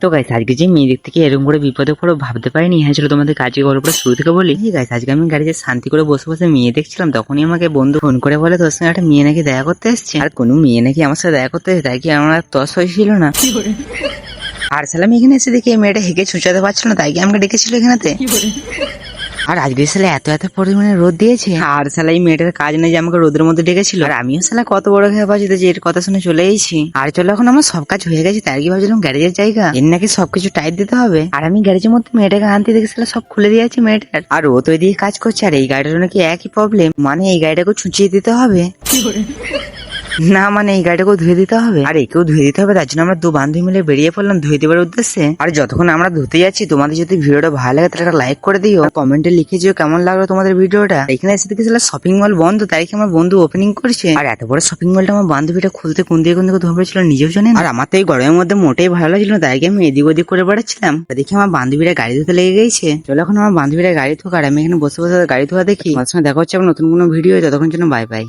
তো গাইস আজকে যে মেয়ে দিক থেকে এরকম করে বিপদে পড়ো ভাবতে পারিনি। হ্যাঁ চলো তোমাদের কাজের গল্পটা শুরু থেকে বলি। ঠিক আছে, আজকে আমি গাড়িতে শান্তি করে বসে বসে মেয়ে দেখছিলাম, তখনই আমাকে বন্ধু ফোন করে বলে তোর সঙ্গে একটা মেয়ে নাকি দেখা করতে এসছে। আর কোনো মেয়ে নাকি আমার সাথে দেখা করতে এসেছে, তাই কি আমার আর তস হয়েছিল না। আর সালাম এখানে এসে দেখি মেয়েটা হেঁকে ছুঁচাতে পারছিল না, তাই কি আমাকে ডেকেছিল এখানেতে। আর আজকে সালে এত পরিমাণে রোদ দিয়েছে, আর সালা এই মেয়েটার কাজ নেই যে আমাকে রোদের মধ্যে ডেকেছিল। আর আমিও সালা কত বড় খেয়ে পাচ্ছি যে এর কথা শুনে চলে এসেছি। আর চলো এখন আমার সব কাজ হয়ে গেছে, তাই কি ভাবছিলাম গ্যারেজের জায়গা এর নাকি সবকিছু টাইট দিতে হবে। আর আমি গ্যারেজের মধ্যে মেয়েটাকে আনতে দেখে সালা সব খুলে দিয়েছি মেয়েটার। আর ও তো এদিকে কাজ করছে, আর এই গাড়িটার নাকি একই প্রবলেম, মানে এই গাড়িটাকে ছুঁচিয়ে দিতে হবে। না মানে এই গাড়িটাকেও ধুয়ে দিতে হবে, আর একেও ধুয়ে দিতে হবে। তার জন্য আমরা দু বান্ধবী মিলে বেরিয়ে পড়লাম ধুয়ে দেওয়ার উদ্দেশ্যে। আর যতক্ষণ আমরা ধুতে যাচ্ছি, তোমাদের যদি ভিডিওটা ভালো লাগে তাহলে একটা লাইক করে দিও, কমেন্টে লিখে দিও কেমন লাগলো তোমাদের ভিডিওটা। এখানে এসে দেখি শপিং মল বন্ধ, তাই কি আমার বন্ধু ওপেনিং করছে। আর এত বড় শপিং মলটা আমার বান্ধবীটা খুলতে কোন দিকে ধরেছিল নিজেও জানে। আর আমার তো এই গরমের মধ্যে মোটেই ভালো লাগছিল, তাই কি আমি এদিক ওদিক করে বেড়াচ্ছিলাম। দেখি আমার বান্ধবীরা গাড়ি ধুতে লেগে গেছে। চলো এখন আমার বান্ধবীরা গাড়ি ধোক, আর আমি এখানে বসে বসে গাড়ি ধোয়া দেখি। তোমার সঙ্গে দেখা হচ্ছে নতুন কোনো ভিডিও, ততক্ষণ জন্য বাই বাই।